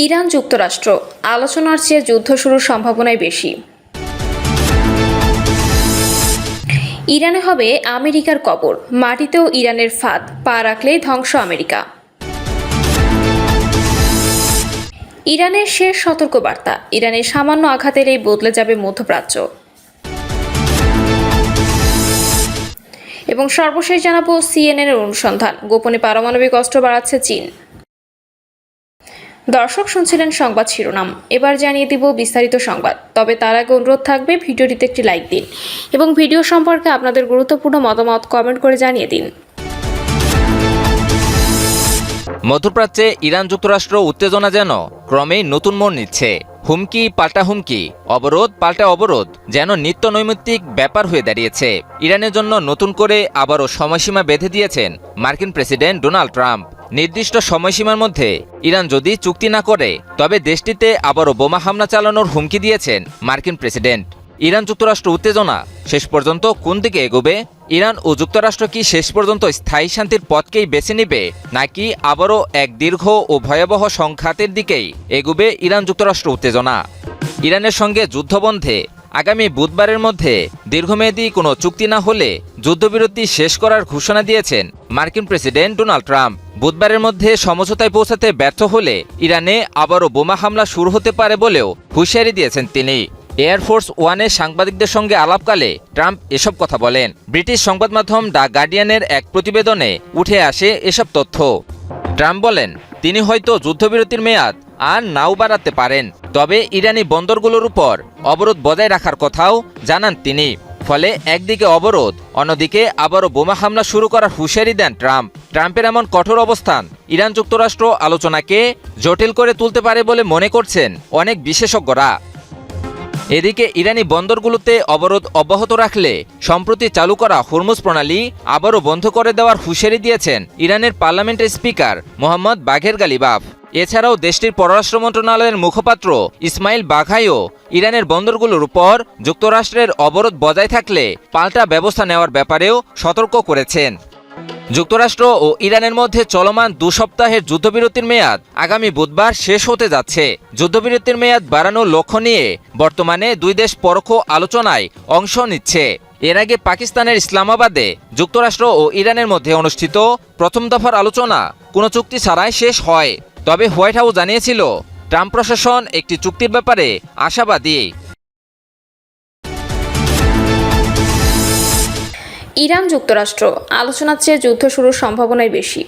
Iran যুক্তরাষ্ট্র আলোচনার চেয়ে যুদ্ধ শুরুর সম্ভাবনাই বেশি। ইরানে হবে আমেরিকার কবর, মাটিতেও ইরানের ফাঁদ, পা রাখলেই ধ্বংস আমেরিকা। ইরানের শেষ সতর্কবার্তা, ইরানের সামান্য আঘাত এলেই বদলে যাবে মধ্যপ্রাচ্য। এবং সর্বশেষ জানাবো সিএনএন এর অনুসন্ধান, গোপনে পারমাণবিক অস্ত্র বাড়াচ্ছে চীন। দর্শক শুনছিলেন সংবাদ শিরোনাম, এবার জানিয়ে দিব বিস্তারিত সংবাদ। তবে তার আগে অনুরোধ থাকবে ভিডিওটিতে একটি লাইক দিন এবং ভিডিও সম্পর্কে আপনাদের গুরুত্বপূর্ণ মতামত কমেন্ট করে জানিয়ে দিন। মধ্যপ্রাচ্যে ইরান যুক্তরাষ্ট্র উত্তেজনা যেন ক্রমেই নতুন মোড় নিচ্ছে। হুমকি পাল্টা হুমকি, অবরোধ পাল্টা অবরোধ যেন নিত্য নৈমিত্তিক ব্যাপার হয়ে দাঁড়িয়েছে। ইরানের জন্য নতুন করে আবারও সময়সীমা বেঁধে দিয়েছেন মার্কিন প্রেসিডেন্ট ডোনাল্ড ট্রাম্প। নির্দিষ্ট সময়সীমার মধ্যে ইরান যদি চুক্তি না করে তবে দেশটিতে আবারও বোমা হামলা চালানোর হুমকি দিয়েছেন মার্কিন প্রেসিডেন্ট। ইরান যুক্তরাষ্ট্র উত্তেজনা শেষ পর্যন্ত কোন দিকে এগোবে? ইরান ও যুক্তরাষ্ট্র কি শেষ পর্যন্ত স্থায়ী শান্তির পথকেই বেছে নেবে, নাকি আবারও এক দীর্ঘ ও ভয়াবহ সংঘাতের দিকেই এগোবে ইরান যুক্তরাষ্ট্র উত্তেজনা? ইরানের সঙ্গে যুদ্ধবন্ধে আগামী বুধবারের মধ্যে দীর্ঘমেয়াদী কোনো চুক্তি না হলে যুদ্ধবিরতি শেষ করার ঘোষণা দিয়েছেন মার্কিন প্রেসিডেন্ট ডোনাল্ড ট্রাম্প। বুধবারের মধ্যে সমঝোতায় পৌঁছাতে ব্যর্থ হলে ইরানে আবারও বোমা হামলা শুরু হতে পারে বলেও হুঁশিয়ারি দিয়েছেন তিনি। এয়ারফোর্স ওয়ানের সাংবাদিকদের সঙ্গে আলাপকালে ট্রাম্প এসব কথা বলেন। ব্রিটিশ সংবাদ মাধ্যম দ্য গার্ডিয়ানের এক প্রতিবেদনে উঠে আসে এসব তথ্য। ট্রাম্প বলেন, তিনি হয়তো যুদ্ধবিরতির মেয়াদ আর নাও বাড়াতে পারেন, তবে ইরানি বন্দরগুলোর উপর অবরোধ বজায় রাখার কথাও জানান তিনি। ফলে একদিকে অবরোধ, অন্যদিকে আবারও বোমা হামলা শুরু করার হুঁশিয়ারি দেন ট্রাম্প। ট্রাম্পের এমন কঠোর অবস্থান ইরান যুক্তরাষ্ট্র আলোচনাকে জটিল করে তুলতে পারে বলে মনে করছেন অনেক বিশেষজ্ঞরা। এদিকে ইরানি বন্দরগুলোতে অবরোধ অব্যাহত রাখলে সম্প্রতি চালু করা হরমুজ প্রণালী আবারও বন্ধ করে দেওয়ার হুঁশিয়ারি দিয়েছেন ইরানের পার্লামেন্টের স্পিকার মোহাম্মদ বাঘের গালিবাফ। এছাড়াও দেশটির পররাষ্ট্র মন্ত্রণালয়ের মুখপাত্র ইসমাইল বাঘাইও ইরানের বন্দরগুলোর উপর যুক্তরাষ্ট্রের অবরোধ বজায় থাকলে পাল্টা ব্যবস্থা নেওয়ার ব্যাপারেও সতর্ক করেছেন। যুক্তরাষ্ট্র ও ইরানের মধ্যে চলমান 2 সপ্তাহের যুদ্ধবিরতির মেয়াদ আগামী বুধবার শেষ হতে যাচ্ছে। যুদ্ধবিরতির মেয়াদ বাড়ানোর লক্ষ্য নিয়ে বর্তমানে দুই দেশ পরোক্ষ আলোচনায় অংশ নিচ্ছে। এর আগে পাকিস্তানের ইসলামাবাদে যুক্তরাষ্ট্র ও ইরানের মধ্যে অনুষ্ঠিত প্রথম দফার আলোচনা কোনো চুক্তি ছাড়াই শেষ হয়। তবে হোয়াইট হাউস জানিয়েছিল ট্রাম্প প্রশাসন একটি চুক্তির ব্যাপারে আশাবাদী। ইরান যুক্তরাষ্ট্র আলোচনার চেয়ে যুদ্ধ শুরুর সম্ভাবনাই বেশি।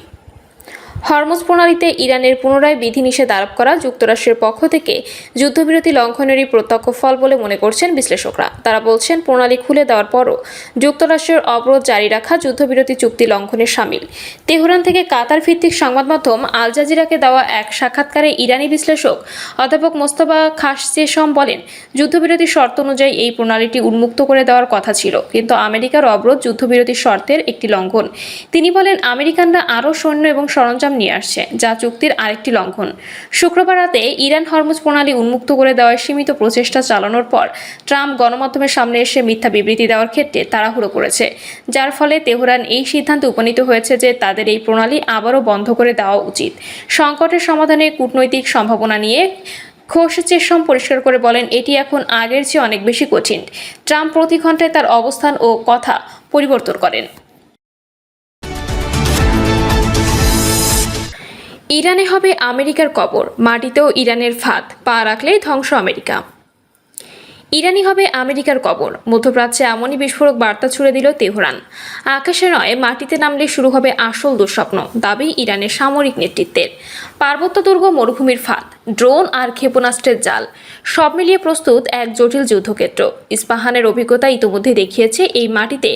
হরমুজ প্রণালীতে ইরানের পুনরায় বিধিনিষেধ আরোপ করা যুক্তরাষ্ট্রের পক্ষ থেকে যুদ্ধবিরতি লঙ্ঘনেরই প্রত্যক্ষ ফল বলে মনে করছেন বিশ্লেষকরা। তারা বলছেন, প্রণালী খুলে দেওয়ার পরও যুক্তরাষ্ট্রের অবরোধ জারি রাখা যুদ্ধবিরতি চুক্তি লঙ্ঘনের শামিল। তেহরান থেকে কাতার ভিত্তিক সংবাদ মাধ্যম আল জাজিরাকে দেওয়া এক সাক্ষাৎকারে ইরানি বিশ্লেষক অধ্যাপক মোস্তফা খাসচেশম বলেন, যুদ্ধবিরতির শর্ত অনুযায়ী এই প্রণালীটি উন্মুক্ত করে দেওয়ার কথা ছিল, কিন্তু আমেরিকার অবরোধ যুদ্ধবিরতির শর্তের একটি লঙ্ঘন। তিনি বলেন, আমেরিকানরা আরও সৈন্য এবং সরঞ্জাম নিয়ে আসছে, যা চুক্তির আরেকটি লঙ্ঘন। শুক্রবার রাতে ইরান হরমুজ প্রণালী উন্মুক্ত করে দেওয়ার সীমিত প্রচেষ্টা চালানোর পর ট্রাম্প গণমাধ্যমের সামনে এসে মিথ্যা বিবৃতি দেওয়ার ক্ষেত্রে তাড়াহুড়ো করেছে, যার ফলে তেহরান এই সিদ্ধান্তে উপনীত হয়েছে যে তাদের এই প্রণালী আবারও বন্ধ করে দেওয়া উচিত। সংকটের সমাধানে কূটনৈতিক সম্ভাবনা নিয়ে খাসচেশম পরিষ্কার করে বলেন, এটি এখন আগের চেয়ে অনেক বেশি কঠিন। ট্রাম্প প্রতি ঘন্টায় তার অবস্থান ও কথা পরিবর্তন করেন। ইরানে হবে আমেরিকার কবর, মাটিতেও ইরানের ফাঁদ, পা রাখলেই ধ্বংস আমেরিকা। ইরানি হবে আমেরিকার কবর, মধ্যপ্রাচ্যে এমনই বিস্ফোরক বার্তা ছুড়ে দিল তেহরান। আকাশে নয়, মাটিতে নামলে শুরু হবে আসল দুঃস্বপ্ন, দাবি ইরানের সামরিক নেতৃত্বের। পার্বত্য দুর্গ, মরুভূমির ফাঁদ, ড্রোন আর ক্ষেপণাস্ত্রের জাল, সব মিলিয়ে প্রস্তুত এক জটিল যুদ্ধক্ষেত্র। ইস্পাহানের অভিজ্ঞতা ইতিমধ্যে দেখিয়েছে, এই মাটিতে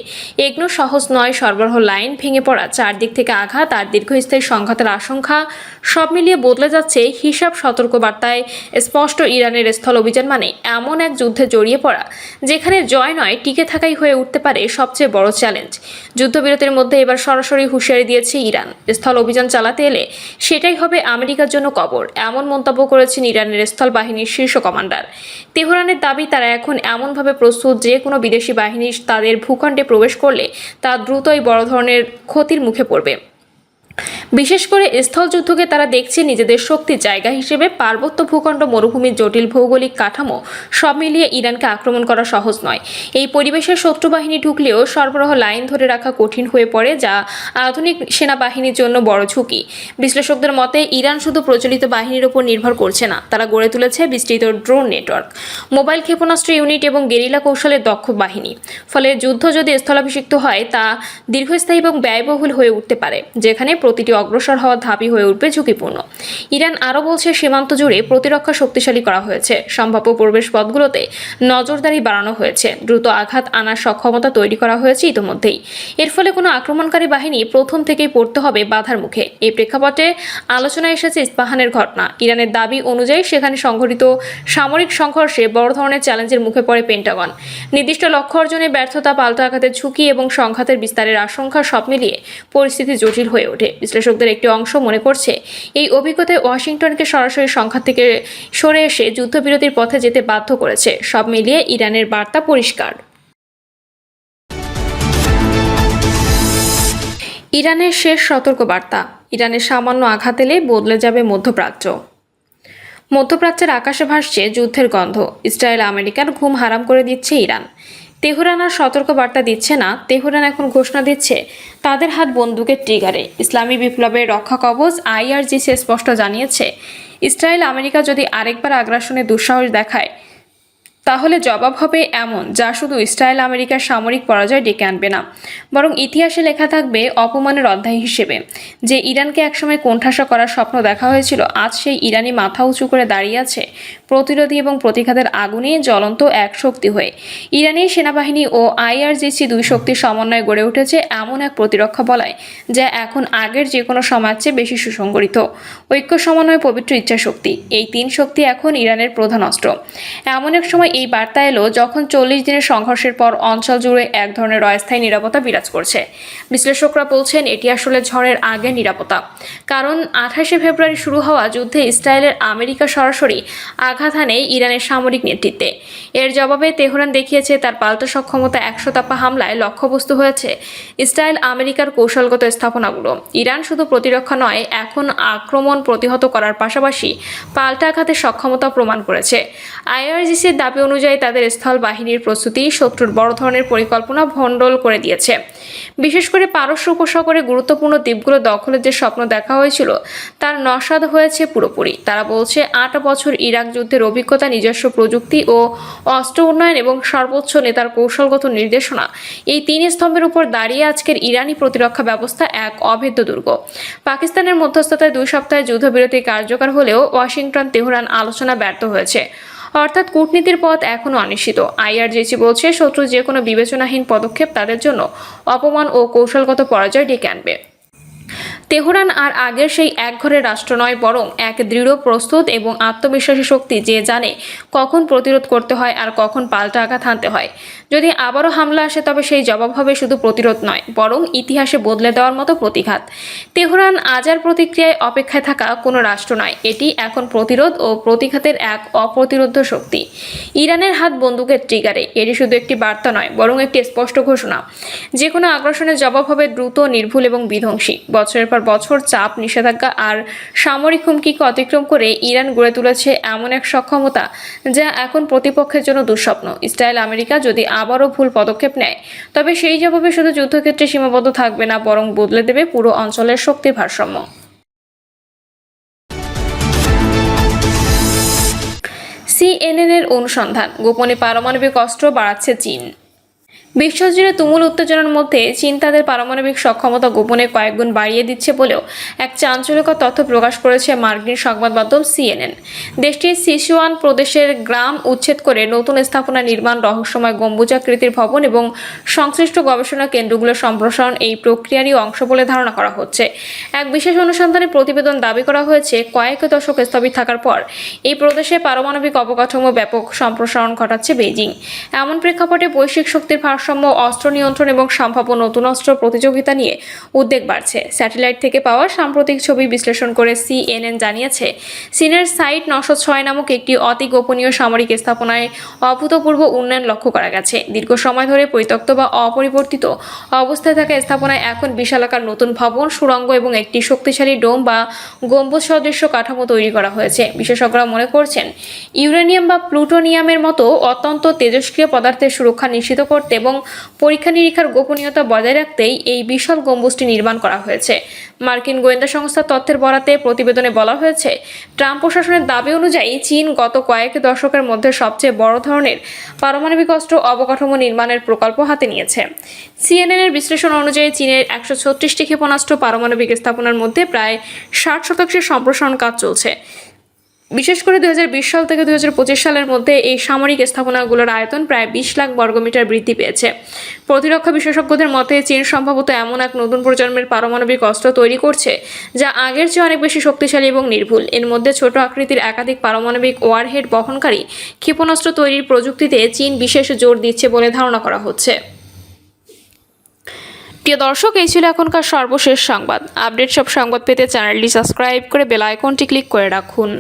এগনো সহজ নয়। সরবরাহ লাইন ভেঙে পড়া, চারদিক থেকে আঘাত আর দীর্ঘস্থায়ী সংঘাতের আশঙ্কা, সব মিলিয়ে বদলে যাচ্ছে হিসাব। সতর্কবার্তায় স্পষ্ট, ইরানের স্থল অভিযান মানে এমন এক যুদ্ধে জড়িয়ে পড়া যেখানে জয় নয়, টিকে থাকাই হয়ে উঠতে পারে সবচেয়ে বড় চ্যালেঞ্জ। যুদ্ধবিরতির মধ্যে এবার সরাসরি হুঁশিয়ারি দিয়েছে ইরান, স্থল অভিযান চালাতে এলে সেটাই হবে আমেরিকার জন্য কবর, এমন মন্তব্য করেছেন ইরানের স্থল বাহিনীর শীর্ষ কমান্ডার। তেহরানের দাবি, তারা এখন এমনভাবে প্রস্তুত যে কোনো বিদেশি বাহিনী তাদের ভূখণ্ডে প্রবেশ করলে তা দ্রুতই বড় ধরনের ক্ষতির মুখে পড়বে। বিশেষ করে স্থলযুদ্ধকে তারা দেখছে নিজেদের শক্তির জায়গা হিসেবে। পার্বত্য ভূখণ্ড, মরুভূমির জটিল ভৌগোলিক কাঠামো সব মিলিয়ে ইরানকে আক্রমণ করা সহজ নয়। এই পরিবেশে শত্রু বাহিনী ঢুকলেও সরবরাহ লাইন ধরে রাখা কঠিন হয়ে পড়ে, যা আধুনিক সেনাবাহিনীর জন্য বড় ঝুঁকি। বিশ্লেষকদের মতে ইরান শুধু প্রচলিত বাহিনীর উপর নির্ভর করছে না, তারা গড়ে তুলেছে বিস্তৃত ড্রোন নেটওয়ার্ক, মোবাইল ক্ষেপণাস্ত্র ইউনিট এবং গেরিলা কৌশলের দক্ষ বাহিনী। ফলে যুদ্ধ যদি স্থলাভিষিক্ত হয় তা দীর্ঘস্থায়ী এবং ব্যয়বহুল হয়ে উঠতে পারে, যেখানে প্রতিটি অগ্রসর হওয়া ধাপই হয়ে উঠবে ঝুঁকিপূর্ণ। ইরান আরও বলছে সীমান্ত জুড়ে প্রতিরক্ষা শক্তিশালী করা হয়েছে, সম্ভাব্য প্রবেশ পথগুলোতে নজরদারি বাড়ানো হয়েছে, দ্রুত আঘাত আনার সক্ষমতা তৈরি করা হয়েছে ইতিমধ্যেই। এর ফলে কোনো আক্রমণকারী বাহিনী প্রথম থেকেই পড়তে হবে বাধার মুখে। এই প্রেক্ষাপটে আলোচনায় এসেছে ইস্পাহানের ঘটনা। ইরানের দাবি অনুযায়ী সেখানে সংঘটিত সামরিক সংঘর্ষে বড় ধরনের চ্যালেঞ্জের মুখে পড়ে পেন্টাগন। নির্দিষ্ট লক্ষ্য অর্জনে ব্যর্থতা, পাল্টা আঘাতের ঝুঁকি এবং সংঘাতের বিস্তারের আশঙ্কা সব মিলিয়ে পরিস্থিতি জটিল হয়ে ওঠে। বিশ্লেষকদের একটি অংশ মনে করছে এই অভিজ্ঞতায় ওয়াশিংটনকে সরাসরি সংঘাত থেকে সরে এসে যুদ্ধবিরতির পথে যেতে বাধ্য করেছে। সব মিলিয়ে ইরানের বার্তা পরিষ্কার। ইরানের শেষ সতর্কবার্তা। ইরানের সামান্য আঘাত এলে বদলে যাবে মধ্যপ্রাচ্য। মধ্যপ্রাচ্যের আকাশে ভাসছে যুদ্ধের গন্ধ। ইসরায়েল আমেরিকার ঘুম হারাম করে দিচ্ছে ইরান। তেহরান আর সতর্কবার্তা দিচ্ছে না, তেহরান এখন ঘোষণা দিচ্ছে তাদের হাত বন্দুকের ট্রিগারে। ইসলামী বিপ্লবের রক্ষা কবচ IRGC স্পষ্ট জানিয়েছে, ইসরায়েল আমেরিকা যদি আরেকবার আগ্রাসনের দুঃসাহস দেখায় তাহলে জবাব হবে এমন, যা শুধু ইসরায়েল আমেরিকার সামরিক পরাজয় ডেকে আনবে না, বরং ইতিহাসে লেখা থাকবে অপমানের অধ্যায় হিসেবে। যে ইরানকে একসময় কোণঠাসা করার স্বপ্ন দেখা হয়েছিল, আজ সেই ইরানি মাথা উঁচু করে দাঁড়িয়ে আছে প্রতিরোধী এবং প্রতিঘাতের আগুনে জ্বলন্ত এক শক্তি হয়ে। ইরানি সেনাবাহিনী ও IRGC দুই শক্তির সমন্বয়ে গড়ে উঠেছে এমন এক প্রতিরক্ষা বলয়, যা এখন আগের যে কোনো সময়ের চেয়ে বেশি সুসংগঠিত। ঐক্য, সমন্বয়, পবিত্র ইচ্ছা শক্তি, এই তিন শক্তি এখন ইরানের প্রধান অস্ত্র। এমন এক সময় এই বার্তা এলো যখন 40 দিনের সংঘর্ষের পর অঞ্চল জুড়ে এক ধরনের অস্থায়ী নিরাপত্তা বিরাজ করছে। বিশ্লেষকরা বলছেন এটি আসলে ঝড়ের আগের নিরাপত্তা, কারণ 28 ফেব্রুয়ারি শুরু হওয়া যুদ্ধে ইসরায়েলের আমেরিকা সরাসরি আঘাত হানে ইরানের সামরিক নেতৃত্বে। এর জবাবে তেহরান দেখিয়েছে তার পাল্টা সক্ষমতা। 100 দফা হামলায় লক্ষ্যবস্তু হয়েছে ইসরায়েল আমেরিকার কৌশলগত স্থাপনাগুলো। ইরান শুধু প্রতিরক্ষা নয়, এখন আক্রমণ প্রতিহত করার পাশাপাশি পাল্টা আঘাতের সক্ষমতা প্রমাণ করেছে। IRGCর দাবি অনুযায়ী তাদের স্থল বাহিনীর প্রস্তুতি শত্রুর বড় ধরনের পরিকল্পনা ভণ্ডল করে দিয়েছে। বিশেষ করে পারস্য উপসাগরে গুরুত্বপূর্ণ দ্বীপগুলো দখলের যে স্বপ্ন দেখা হয়েছিল তার নস্যাৎ হয়েছে পুরোপুরি। তারা বলছে 8 বছর ইরাক যুদ্ধের অভিজ্ঞতা, নিজস্ব প্রযুক্তি ও অস্ত্র উন্নয়ন এবং সর্বোচ্চ নেতার কৌশলগত নির্দেশনা, এই তিন স্তম্ভের উপর দাঁড়িয়ে আজকের ইরানি প্রতিরক্ষা ব্যবস্থা এক অভেদ্য দুর্গ। পাকিস্তানের মধ্যস্থতায় 2 সপ্তাহে যুদ্ধবিরতি কার্যকর হলেও ওয়াশিংটন তেহরান আলোচনা ব্যর্থ হয়েছে, অর্থাৎ কূটনীতির পথ এখনও অনিশ্চিত। IRGC বলছে শত্রু যে কোনো বিবেচনাহীন পদক্ষেপ তাদের জন্য অপমান ও কৌশলগত পরাজয় ডেকে আনবে। তেহরান আর আগের সেই একঘরের রাষ্ট্র নয়, বরং এক দৃঢ়, প্রস্তুত এবং আত্মবিশ্বাসী শক্তি, যে জানে কখন প্রতিরোধ করতে হয় আর কখন পাল্টা আঘাত হানতে হয়। যদি আবারও হামলা আসে তবে সেই জবাব হবে শুধু প্রতিরোধ নয়, বরং ইতিহাসে বদলে দেওয়ার মতো প্রতিঘাত। তেহরান আজ আর প্রতিক্রিয়ায় অপেক্ষায় থাকা কোনো রাষ্ট্র নয়, এটি এখন প্রতিরোধ ও প্রতিঘাতের এক অপ্রতিরোধ্য শক্তি। ইরানের হাত বন্দুকের ট্রিগারে, এটি শুধু একটি বার্তা নয়, বরং একটি স্পষ্ট ঘোষণা। যে কোনো আগ্রাসনের জবাব হবে দ্রুত, নির্ভুল এবং বিধ্বংসী। বছরের পর বছর চাপ, নিষেধাজ্ঞা আর সামরিক হুমকিকে অতিক্রম করে ইরান গড়ে তুলেছে এমন এক সক্ষমতা যা এখন প্রতিপক্ষের জন্য দুঃস্বপ্ন। ইসরায়েল আমেরিকা যদি আবারও ভুল পদক্ষেপ নেয় তবে সেই জবাবে শুধু যুদ্ধক্ষেত্রে সীমাবদ্ধ থাকবে না, বরং বদলে দেবে পুরো অঞ্চলের শক্তির ভারসাম্য। CNN এর অনুসন্ধান, গোপনে পারমাণবিক অস্ত্র বাড়াচ্ছে চীন। বিশ্বজুড়ে তুমুল উত্তেজনার মধ্যে চীন তাদের পারমাণবিক সক্ষমতা গোপনে কয়েকগুণ বাড়িয়ে দিচ্ছে বলেও এক চাঞ্চল্যকর তথ্য প্রকাশ করেছে মার্কিন সংবাদ মাধ্যম CNN। দেশটির সিচুয়ান প্রদেশের গ্রাম উচ্ছেদ করে নতুন স্থাপনা নির্মাণ, রহস্যময় গম্বুজাকৃতির ভবন এবং সংশ্লিষ্ট গবেষণা কেন্দ্রগুলোর সম্প্রসারণ এই প্রক্রিয়ারই অংশ বলে ধারণা করা হচ্ছে। এক বিশেষ অনুসন্ধানী প্রতিবেদন দাবি করা হয়েছে, কয়েক দশক স্থবির থাকার পর এই প্রদেশে পারমাণবিক অবকাঠামো ব্যাপক সম্প্রসারণ ঘটাচ্ছে বেইজিং। এমন প্রেক্ষাপটে বৈশ্বিক শক্তির ভারসাম্য ভারসাম্য, অস্ত্র নিয়ন্ত্রণ এবং সম্ভাব্য নতুন অস্ত্র প্রতিযোগিতা নিয়ে উদ্বেগ বাড়ছে। স্যাটেলাইট থেকে পাওয়া সাম্প্রতিক ছবি বিশ্লেষণ করে CNN জানিয়েছে, চীনের সাইট 906 নামক একটি অতি গোপনীয় সামরিক স্থাপনায় অভূতপূর্ব উন্নয়ন লক্ষ্য করা গেছে। দীর্ঘ সময় ধরে পরিত্যক্ত বা অপরিবর্তিত অবস্থায় থাকা স্থাপনায় এখন বিশালাকার নতুন ভবন, সুড়ঙ্গ এবং একটি শক্তিশালী ডোম বা গম্বুজ সদৃশ্য কাঠামো তৈরি করা হয়েছে। বিশেষজ্ঞরা মনে করছেন, ইউরেনিয়াম বা প্লুটোনিয়ামের মতো অত্যন্ত তেজস্ক্রিয় পদার্থের সুরক্ষা নিশ্চিত করতে এবং পরীক্ষা নিরীক্ষার গোপনীয়তা বজায় রাখতেই এই বিশাল গম্বুজটি নির্মাণ করা হয়েছে। মার্কিন গোয়েন্দা সংস্থার তথ্যের বরাতে প্রতিবেদনে বলা হয়েছে, ট্রাম্প প্রশাসনের দাবি অনুযায়ী চীন গত কয়েক দশকের মধ্যে সবচেয়ে বড় ধরনের পারমাণবিক অস্ত্র অবকাঠামো নির্মাণের প্রকল্প হাতে নিয়েছে। CNN এর বিশ্লেষণ অনুযায়ী চীনের 136টি ক্ষেপণাস্ত্র পারমাণবিক স্থাপনার মধ্যে প্রায় 60% সম্প্রসারণ কাজ চলছে। বিশেষ করে 2020 সাল থেকে 2025 সালের মধ্যে এই সামরিক স্থাপনাগুলোর আয়তন প্রায় 20 লাখ বর্গমিটার বৃদ্ধি পেয়েছে। প্রতিরক্ষা বিশেষজ্ঞদের মতে, চীন সম্ভবত এমন এক নতুন প্রজন্মের পারমাণবিক অস্ত্র তৈরি করছে যা আগের চেয়ে অনেক বেশি শক্তিশালী এবং নির্ভুল। এর মধ্যে ছোট আকৃতির একাধিক পারমাণবিক ওয়ারহেড বহনকারী ক্ষেপণাস্ত্র তৈরির প্রযুক্তিতে চীন বিশেষ জোর দিচ্ছে বলে ধারণা করা হচ্ছে। প্রিয় দর্শক, এই ছিল এখনকার সর্বশেষ সংবাদ। আপডেট সব সংবাদ পেতে চ্যানেলটি সাবস্ক্রাইব করে বেল আইকনটি ক্লিক করে রাখুন।